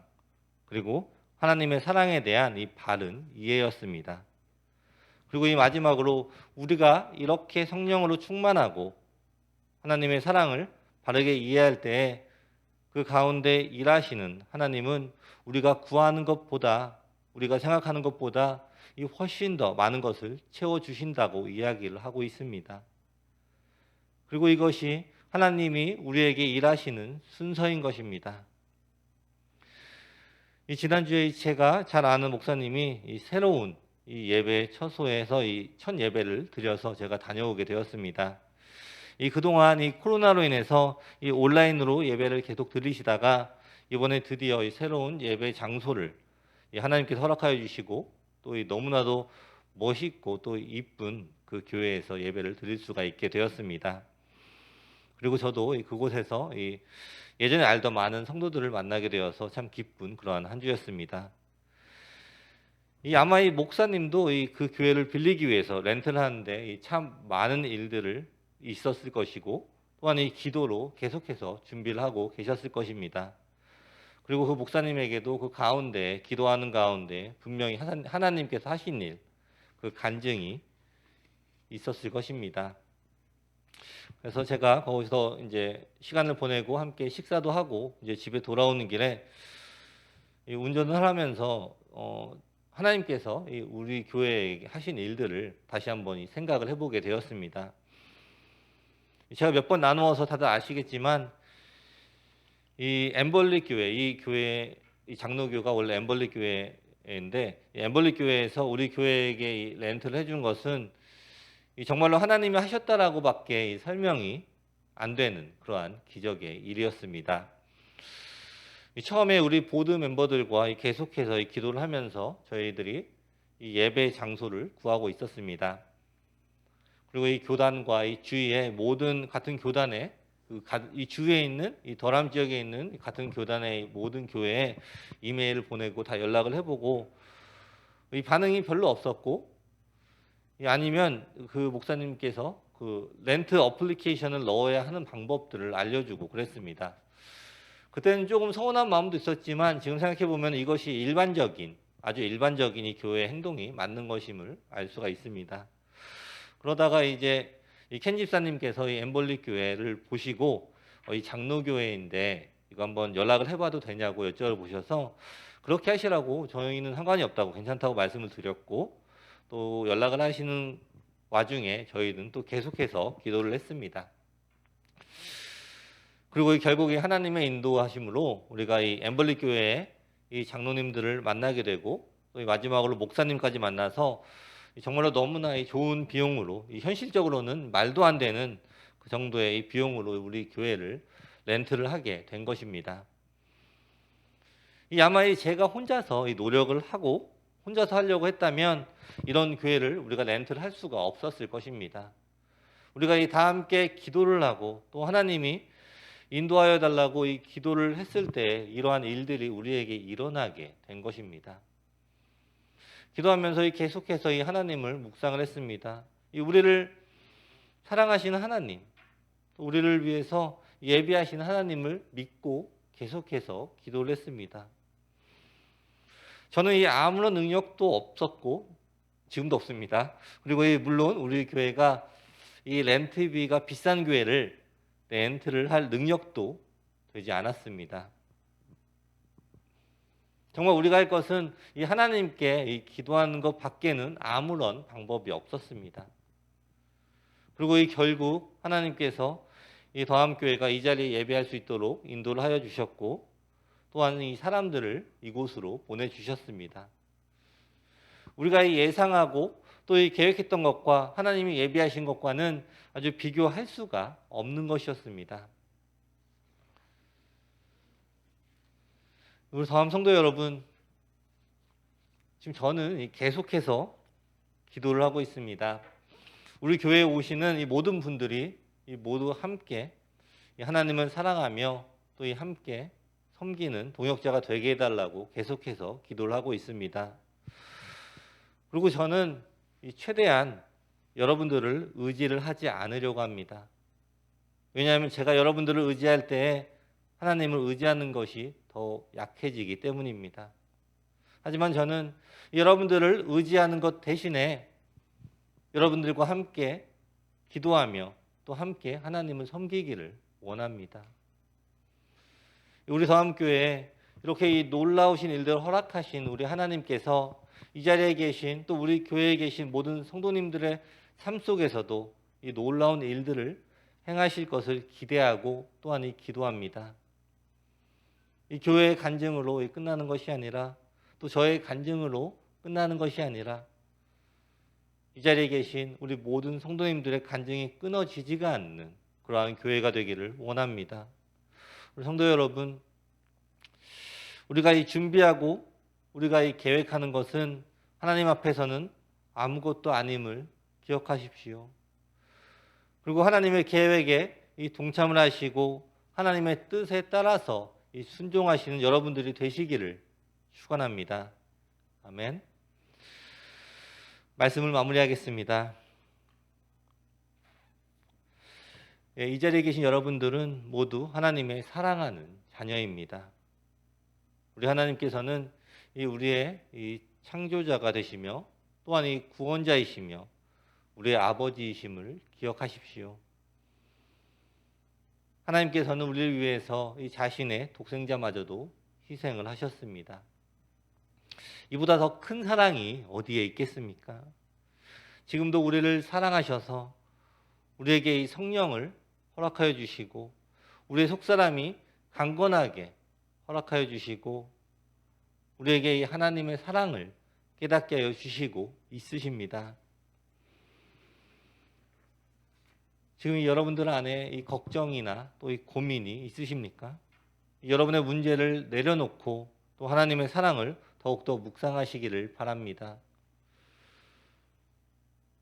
그리고 하나님의 사랑에 대한 바른 이해였습니다. 그리고 마지막으로 우리가 이렇게 성령으로 충만하고 하나님의 사랑을 바르게 이해할 때 그 가운데 일하시는 하나님은 우리가 구하는 것보다 우리가 생각하는 것보다 훨씬 더 많은 것을 채워주신다고 이야기를 하고 있습니다. 그리고 이것이 하나님이 우리에게 일하시는 순서인 것입니다. 지난주에 제가 잘 아는 목사님이 새로운 예배 처소에서 첫 예배를 드려서 제가 다녀오게 되었습니다. 그동안 코로나로 인해서 온라인으로 예배를 계속 드리시다가 이번에 드디어 새로운 예배 장소를 하나님께서 허락하여 주시고 또 너무나도 멋있고 또 이쁜 그 교회에서 예배를 드릴 수가 있게 되었습니다. 그리고 저도 그곳에서 예전에 알던 많은 성도들을 만나게 되어서 참 기쁜 그러한 한 주였습니다. 아마 목사님도 그 교회를 빌리기 위해서 렌트를 하는데 참 많은 일들을 있었을 것이고 또한 기도로 계속해서 준비를 하고 계셨을 것입니다. 그리고 그 목사님에게도 그 가운데 기도하는 가운데 분명히 하나님께서 하신 일, 그 간증이 있었을 것입니다. 그래서 제가 거기서 이제 시간을 보내고 함께 식사도 하고 이제 집에 돌아오는 길에 이 운전을 하면서 하나님께서 이 우리 교회에 하신 일들을 다시 한번 이 생각을 해보게 되었습니다. 제가 몇 번 나누어서 다들 아시겠지만 이 엠벌리 교회, 이 교회, 이 장로교가 원래 엠벌리 교회인데 이 엠벌리 교회에서 우리 교회에게 이 렌트를 해준 것은 이 정말로 하나님이 하셨다라고밖에 이 설명이 안 되는 그러한 기적의 일이었습니다. 처음에 우리 보드 멤버들과 계속해서 기도를 하면서 저희들이 이 예배 장소를 구하고 있었습니다. 그리고 이 교단과 이 주위의 모든 같은 교단에 이 주위에 있는 이 더람 지역에 있는 같은 교단의 모든 교회에 이메일을 보내고 다 연락을 해보고 이 반응이 별로 없었고 아니면 그 목사님께서 그 렌트 어플리케이션을 넣어야 하는 방법들을 알려주고 그랬습니다. 그때는 조금 서운한 마음도 있었지만 지금 생각해 보면 이것이 아주 일반적인 이 교회 행동이 맞는 것임을 알 수가 있습니다. 그러다가 이제 이 켄 집사님께서 이 엠벌리 교회를 보시고 이 장로교회인데 이거 한번 연락을 해봐도 되냐고 여쭤보셔서 그렇게 하시라고 저희는 상관이 없다고 괜찮다고 말씀을 드렸고 또 연락을 하시는 와중에 저희는 또 계속해서 기도를 했습니다. 그리고 결국에 하나님의 인도하심으로 우리가 이 엠벌리 교회의 이 장로님들을 만나게 되고 또 마지막으로 목사님까지 만나서 정말로 너무나 좋은 비용으로 현실적으로는 말도 안 되는 그 정도의 이 비용으로 우리 교회를 렌트를 하게 된 것입니다. 아마 제가 혼자서 노력을 하고 혼자서 하려고 했다면 이런 교회를 우리가 렌트를 할 수가 없었을 것입니다. 우리가 다 함께 기도를 하고 또 하나님이 인도하여 달라고 이 기도를 했을 때 이러한 일들이 우리에게 일어나게 된 것입니다. 기도하면서 계속해서 이 하나님을 묵상을 했습니다. 우리를 사랑하시는 하나님, 우리를 위해서 예비하신 하나님을 믿고 계속해서 기도를 했습니다. 저는 아무런 능력도 없었고 지금도 없습니다. 그리고 물론 우리 교회가 이 렌트비가 비싼 교회를 렌트를 할 능력도 되지 않았습니다. 정말 우리가 할 것은 이 하나님께 기도하는 것 밖에는 아무런 방법이 없었습니다. 그리고 결국 하나님께서 이 더함교회가 이 자리에 예배할 수 있도록 인도를 하여 주셨고 또한 이 사람들을 이곳으로 보내주셨습니다. 우리가 예상하고 또 계획했던 것과 하나님이 예비하신 것과는 아주 비교할 수가 없는 것이었습니다. 우리 더함 성도 여러분, 지금 저는 계속해서 기도를 하고 있습니다. 우리 교회에 오시는 이 모든 분들이 모두 함께 하나님을 사랑하며 또 함께 섬기는 동역자가 되게 해달라고 계속해서 기도를 하고 있습니다. 그리고 저는 최대한 여러분들을 의지를 하지 않으려고 합니다. 왜냐하면 제가 여러분들을 의지할 때 하나님을 의지하는 것이 더 약해지기 때문입니다. 하지만 저는 여러분들을 의지하는 것 대신에 여러분들과 함께 기도하며 또 함께 하나님을 섬기기를 원합니다. 우리 더함교회에 이렇게 놀라우신 일들을 허락하신 우리 하나님께서 이 자리에 계신 또 우리 교회에 계신 모든 성도님들의 삶 속에서도 이 놀라운 일들을 행하실 것을 기대하고 또한 기도합니다. 이 교회의 간증으로 끝나는 것이 아니라 또 저의 간증으로 끝나는 것이 아니라 이 자리에 계신 우리 모든 성도님들의 간증이 끊어지지가 않는 그러한 교회가 되기를 원합니다. 우리 성도 여러분, 우리가 준비하고 우리가 계획하는 것은 하나님 앞에서는 아무것도 아님을 기억하십시오. 그리고 하나님의 계획에 동참을 하시고 하나님의 뜻에 따라서 순종하시는 여러분들이 되시기를 축원합니다. 아멘. 말씀을 마무리하겠습니다. 이 자리에 계신 여러분들은 모두 하나님의 사랑하는 자녀입니다. 우리 하나님께서는 우리의 창조자가 되시며 또한 구원자이시며 우리의 아버지이심을 기억하십시오. 하나님께서는 우리를 위해서 이 자신의 독생자마저도 희생을 하셨습니다. 이보다 더 큰 사랑이 어디에 있겠습니까? 지금도 우리를 사랑하셔서 우리에게 이 성령을 허락하여 주시고 우리의 속사람이 강건하게 허락하여 주시고 우리에게 이 하나님의 사랑을 깨닫게 하여 주시고 있으십니다. 지금 여러분들 안에 이 걱정이나 또 이 고민이 있으십니까? 여러분의 문제를 내려놓고 또 하나님의 사랑을 더욱더 묵상하시기를 바랍니다.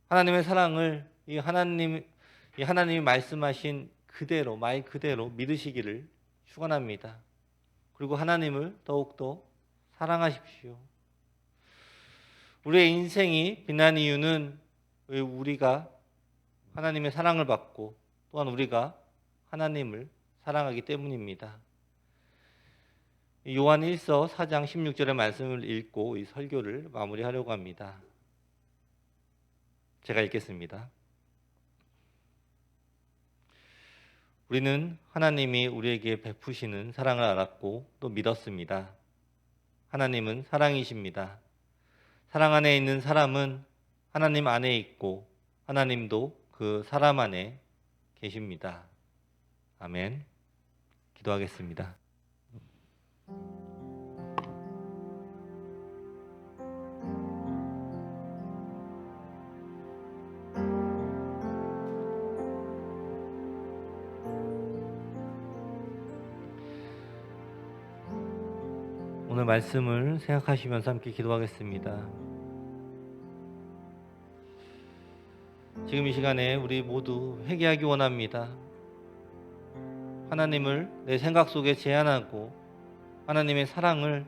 하나님의 사랑을 이 하나님이 말씀하신 그대로 말 그대로 믿으시기를 축원합니다. 그리고 하나님을 더욱더 사랑하십시오. 우리의 인생이 빛난 이유는 우리가 하나님의 사랑을 받고 또한 우리가 하나님을 사랑하기 때문입니다. 요한 1서 4장 16절의 말씀을 읽고 이 설교를 마무리하려고 합니다. 제가 읽겠습니다. 우리는 하나님이 우리에게 베푸시는 사랑을 알았고 또 믿었습니다. 하나님은 사랑이십니다. 사랑 안에 있는 사람은 하나님 안에 있고 하나님도 그 사람 안에 계십니다. 아멘. 기도하겠습니다. 오늘 말씀을 생각하시면서 함께 기도하겠습니다. 지금 이 시간에 우리 모두 회개하기 원합니다. 하나님을 내 생각 속에 제한하고 하나님의 사랑을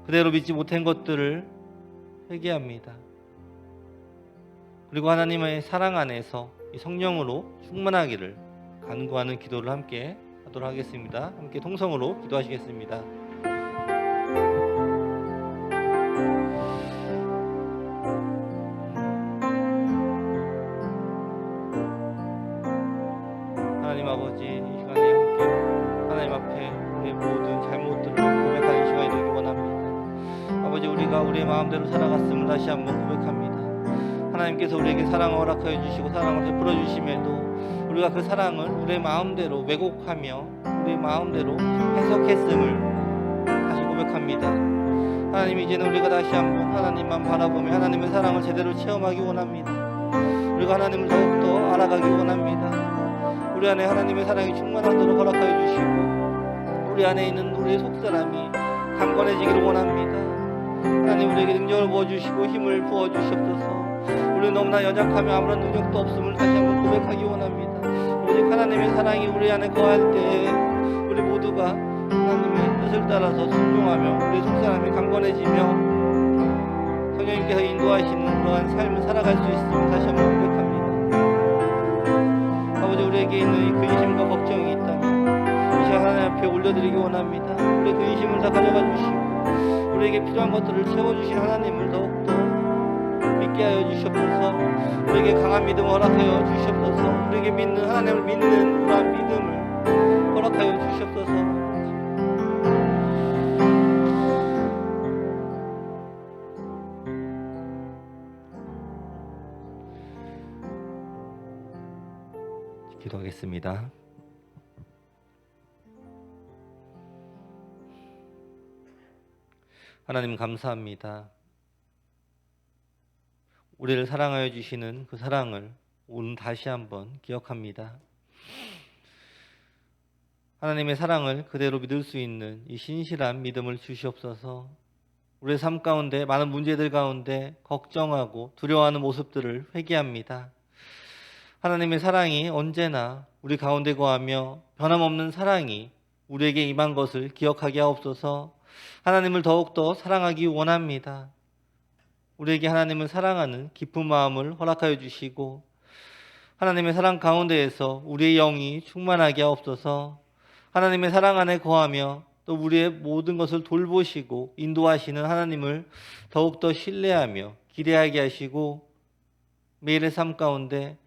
그대로 믿지 못한 것들을 회개합니다. 그리고 하나님의 사랑 안에서 이 성령으로 충만하기를 간구하는 기도를 함께 하도록 하겠습니다. 함께 통성으로 기도하시겠습니다. 하나님 아버지, 이 시간에 함께 하나님 앞에 우리의 모든 잘못들을 고백하는 시간이 되기 원합니다. 아버지, 우리가 우리의 마음대로 살아갔음을 다시 한번 고백합니다. 하나님께서 우리에게 사랑을 허락하여 주시고 사랑을 베풀어 주심에도 우리가 그 사랑을 우리의 마음대로 왜곡하며 우리의 마음대로 해석했음을 다시 고백합니다. 하나님, 이제는 우리가 다시 한번 하나님만 바라보며 하나님의 사랑을 제대로 체험하기 원합니다. 우리가 하나님을 더욱더 알아가기 원합니다. 우리 안에 하나님의 사랑이 충만하도록 허락하여 주시고 우리 안에 있는 우리의 속사람이 강건해지기를 원합니다. 하나님, 우리에게 능력을 부어주시고 힘을 부어주시옵소서. 우리는 너무나 연약하며 아무런 능력도 없음을 다시 한번 고백하기 원합니다. 오직 하나님의 사랑이 우리 안에 거할 때에 우리 모두가 하나님의 뜻을 따라서 순종하며 우리의 속사람이 강건해지며 성령님께서 인도하시는 그러한 삶을 살아갈 수 있음을 다시 한번 고백합니다. 아버지, 우리에게 있는 이 근심과 걱정이 있다면 이 시간 하나님 앞에 올려드리기 원합니다. 우리의 근심을 다 가져가 주시고 우리에게 필요한 것들을 채워주신 하나님을 더욱더 믿게 하여 주시옵소서. 우리에게 강한 믿음을 허락하여 주시옵소서. 우리에게 믿는 하나님을 믿는 그러한 믿음을 허락하여 주시옵소서. 기도하겠습니다. 하나님, 감사합니다. 우리를 사랑하여 주시는 그 사랑을 오늘 다시 한번 기억합니다. 하나님의 사랑을 그대로 믿을 수 있는 이 신실한 믿음을 주시옵소서. 우리의 삶 가운데 많은 문제들 가운데 걱정하고 두려워하는 모습들을 회개합니다. 하나님의 사랑이 언제나 우리 가운데 거하며 변함없는 사랑이 우리에게 임한 것을 기억하게 하옵소서. 하나님을 더욱더 사랑하기 원합니다. 우리에게 하나님을 사랑하는 깊은 마음을 허락하여 주시고 하나님의 사랑 가운데에서 우리의 영이 충만하게 하옵소서. 하나님의 사랑 안에 거하며 또 우리의 모든 것을 돌보시고 인도하시는 하나님을 더욱더 신뢰하며 기대하게 하시고 매일의 삶 가운데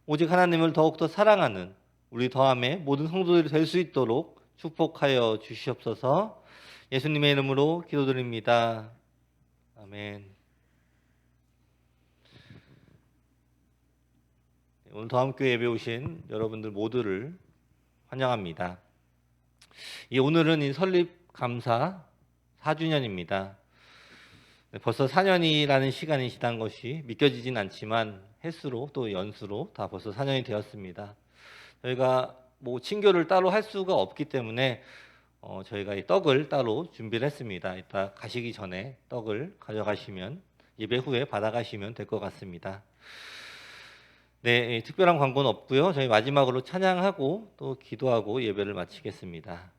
오직 하나님을 더욱더 사랑하는 우리 더함의 모든 성도들이 될 수 있도록 축복하여 주시옵소서. 예수님의 이름으로 기도드립니다. 아멘. 오늘 더함교회 예배 오신 여러분들 모두를 환영합니다. 오늘은 이 설립 감사 4주년입니다. 벌써 4년이라는 시간이 지난 것이 믿겨지진 않지만 횟수로 또 연수로 다 벌써 4년이 되었습니다. 저희가 친교를 따로 할 수가 없기 때문에 저희가 이 떡을 따로 준비를 했습니다. 이따 가시기 전에 떡을 가져가시면 예배 후에 받아가시면 될 것 같습니다. 네, 특별한 광고는 없고요. 저희 마지막으로 찬양하고 또 기도하고 예배를 마치겠습니다.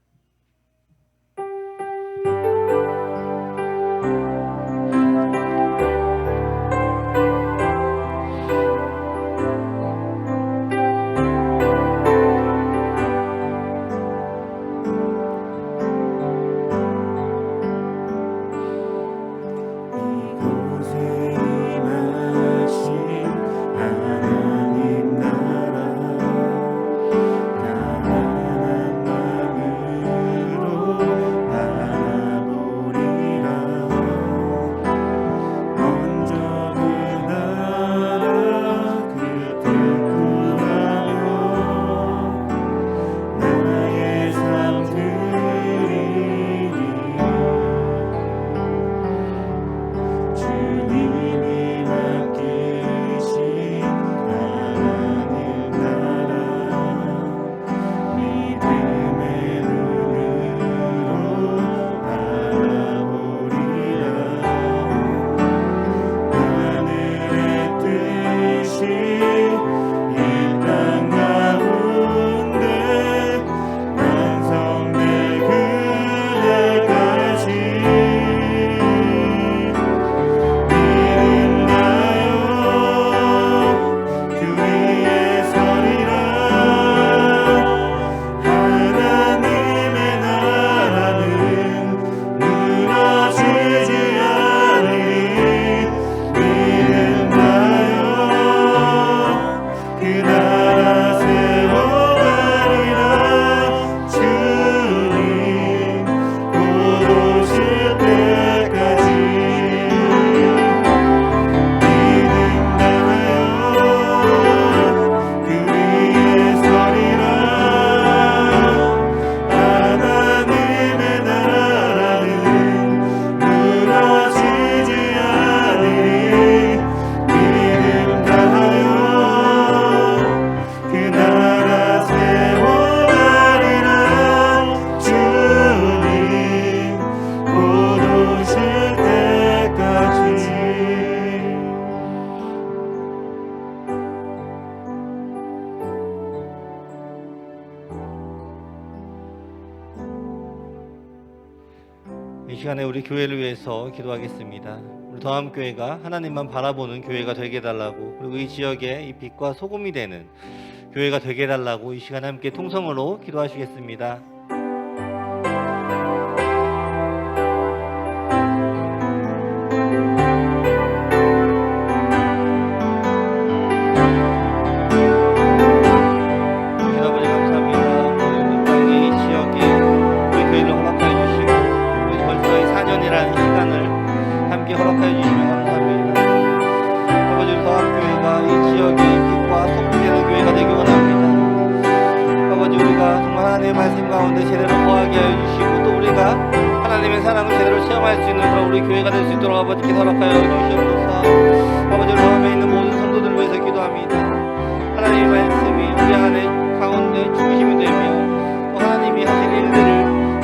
이 시간에 우리 교회를 위해서 기도하겠습니다. 우리 더함교회가 하나님만 바라보는 교회가 되게 해달라고, 그리고 이 지역에 이 빛과 소금이 되는 교회가 되게 해달라고 이 시간에 함께 통성으로 기도하시겠습니다. 말씀 가운데 제대로 거하게 하여 주시고, 또 우리가 하나님의 사랑을 제대로 체험할 수 있는 그런 우리 교회가 될 수 있도록 아버지께 허락하여 주시옵소서. 아버지, 우리 마음에 있는 모든 성도들을 위해서 기도합니다. 하나님의 말씀이 우리 안에 가운데 중심이 되며, 또 하나님이 하실 일들을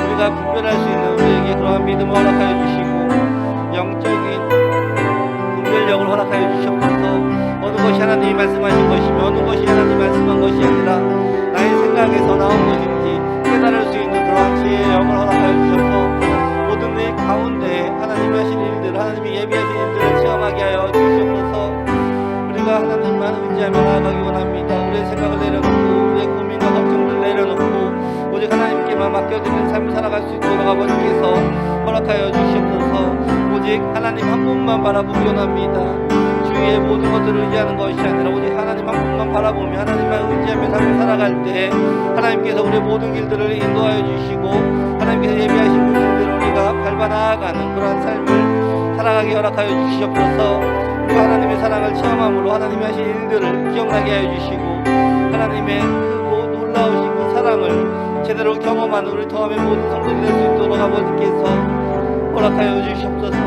우리가 분별할 수 있는 우리에게 그러한 믿음을 허락하여 주시고, 영적인 분별력을 허락하여 주시옵소서. 어느 것이 하나님이 말씀하신 것이며 어느 것이 하나님이 말씀한 것이 아니라 나의 생각에서 나온 것인지 깨달을 수 있는 그러한 지혜의 영을 허락하여 주셔서 모든 일 가운데 하나님이 하신 일들, 하나님이 예비하신 일들을 체험하게 하여 주시옵소서. 우리가 하나님만 의지하며 나아가기 원합니다. 우리의 생각을 내려놓고 우리의 고민과 걱정들을 내려놓고 오직 하나님께만 맡겨드리는 삶을 살아갈 수 있도록 아버지께서 허락하여 주시옵소서. 오직 하나님 한 분만 바라보기 원합니다. 위에 모든 것들을 의지하는 것이 아니라 오직 하나님 한 분만 바라보며 하나님만 의지하며 삶을 살아갈 때 하나님께서 우리의 모든 길들을 인도하여 주시고 하나님께서 예비하신 그 길들을 우리가 밟아 나아가는 그러한 삶을 살아가게 허락하여 주시옵소서. 우리가 하나님의 사랑을 체험함으로 하나님이 하신 일들을 기억나게 하여 주시고 하나님의 크고 놀라우신 그 사랑을 제대로 경험하는 우리 더함의 모든 성도들이 될 수 있도록 아버지께서 허락하여 주시옵소서.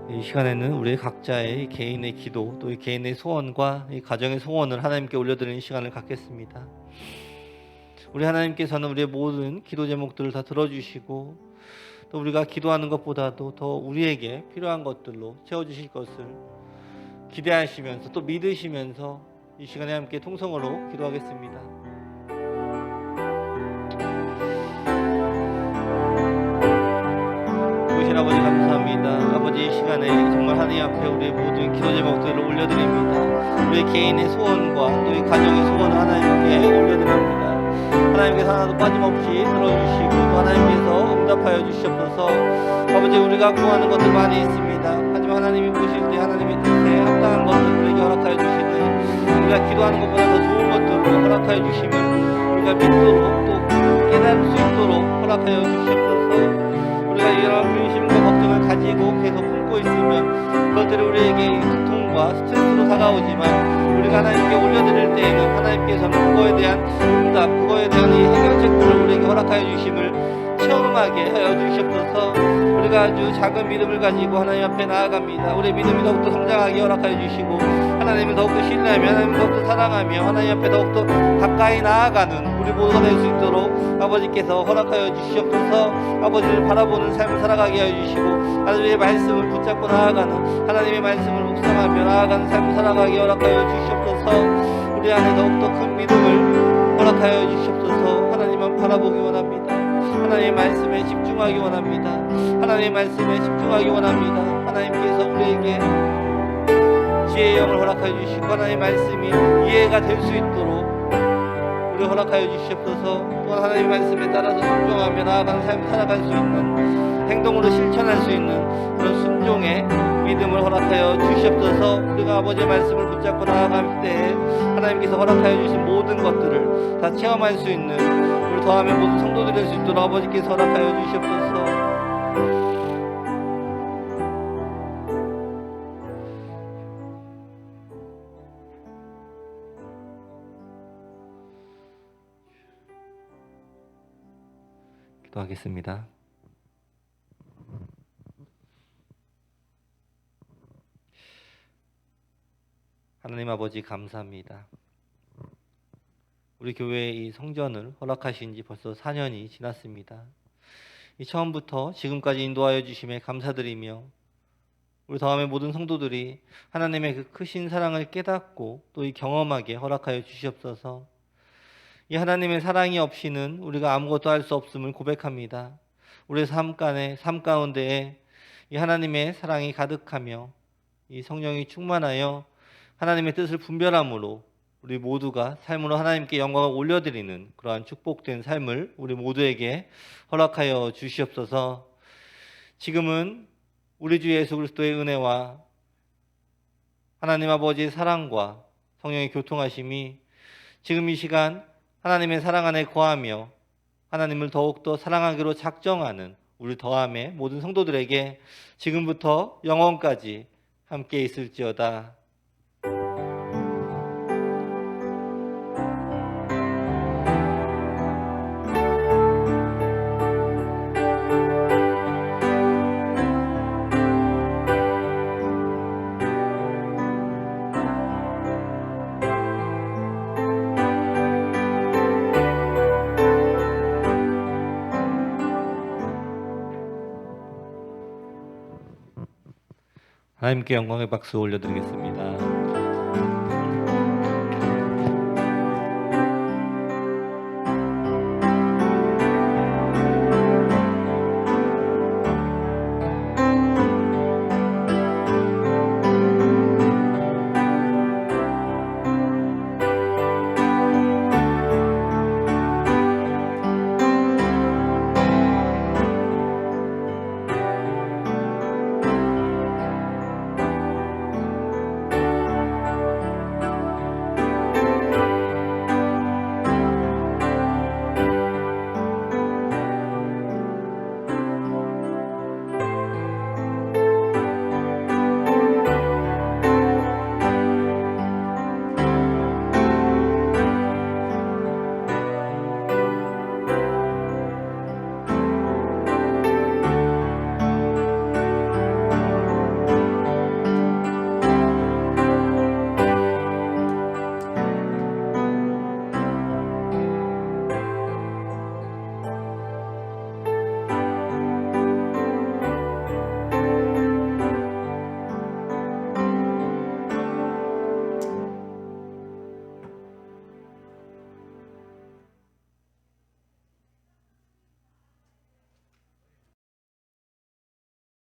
이 시간에는 우리 각자의 개인의 기도 또 이 개인의 소원과 이 가정의 소원을 하나님께 올려드리는 시간을 갖겠습니다. 우리 하나님께서는 우리의 모든 기도 제목들을 다 들어주시고 또 우리가 기도하는 것보다도 더 우리에게 필요한 것들로 채워주실 것을 기대하시면서 또 믿으시면서 이 시간에 함께 통성으로 기도하겠습니다. 보이신 아버지 감사합니다. 아버지 이 시간에 정말 하나님 앞에 우리의 모든 기도 제목들을 올려드립니다. 우리의 개인의 소원과 또 이 가정의 소원을 하나님께 올려드립니다. 하나님께서 하나도 빠짐없이 들어주시고 또 하나님께서 응답하여 주시옵소서. 아버지 우리가 구하는 것들 많이 있습니다. 하지만 하나님이 보실 때 하나님의 뜻에 합당한 것들을 우리에게 허락하여 주시되 우리가 기도하는 것보다 더 좋은 것들을 허락하여 주심을 우리가 믿도록 또 깨달을 수 있도록 허락하여 주시옵소서. 우리가 이런 근심과 걱정을 가지고 계속 품고 있으면 그것들이 우리에게 고통과 스트레스로 다가오지만 우리가 하나님께 올려드릴 때에는 하나님께서는 그거에 대한 응답, 그거에 대한 이 해결책들을 우리에게 허락하여 주심을 체험하게 하여 주시옵소서. 우리가 아주 작은 믿음을 가지고 하나님 앞에 나아갑니다. 우리의 믿음이 더욱더 성장하게 허락하여 주시고 하나님을 더욱더 신뢰하며 하나님을 더욱더 사랑하며 하나님 앞에 더욱더 가까이 나아가는 우리 모두가 될 수 있도록 아버지께서 허락하여 주시옵소서. 아버지를 바라보는 삶을 살아가게 하여 주시고 하나님의 말씀을 붙잡고 나아가는 하나님의 말씀을 묵상하며 나아가는 삶을 살아가게 허락하여 주시옵소서. 우리 안에 더욱더 큰 믿음을 허락하여 주시옵소서. 하나님만 바라보기 원합니다. 하나님의 말씀에 집중하기 원합니다. 하나님의 말씀에 집중하기 원합니다. 하나님께서 우리에게 지혜의 영을 허락하여 주시고 하나님의 말씀이 이해가 될 수 있도록 우리 허락하여 주시옵소서. 또한 하나님의 말씀에 따라서 순종하며 나아가는 삶을 살아갈 수 있는 행동으로 실천할 수 있는 그런 순종의 믿음을 허락하여 주시옵소서. 우리가 아버지의 말씀을 붙잡고 나아갈 때 하나님께서 허락하여 주신 모든 것들을 다 체험할 수 있는 우리 더하면 모든 성도들이 될 수 있도록 아버지께서 허락하여 주시옵소서. 기도하겠습니다. 하나님 아버지 감사합니다. 우리 교회의 이 성전을 허락하신 지 벌써 4년이 지났습니다. 이 처음부터 지금까지 인도하여 주심에 감사드리며 우리 다음에 모든 성도들이 하나님의 그 크신 사랑을 깨닫고 또 이 경험하게 허락하여 주시옵소서. 이 하나님의 사랑이 없이는 우리가 아무것도 할 수 없음을 고백합니다. 우리의 삶 가운데에 이 하나님의 사랑이 가득하며 이 성령이 충만하여 하나님의 뜻을 분별함으로 우리 모두가 삶으로 하나님께 영광을 올려드리는 그러한 축복된 삶을 우리 모두에게 허락하여 주시옵소서. 지금은 우리 주 예수 그리스도의 은혜와 하나님 아버지의 사랑과 성령의 교통하심이 지금 이 시간 하나님의 사랑 안에 거하며 하나님을 더욱더 사랑하기로 작정하는 우리 더함의 모든 성도들에게 지금부터 영원까지 함께 있을지어다. 하나님께 영광의 박수 올려드리겠습니다.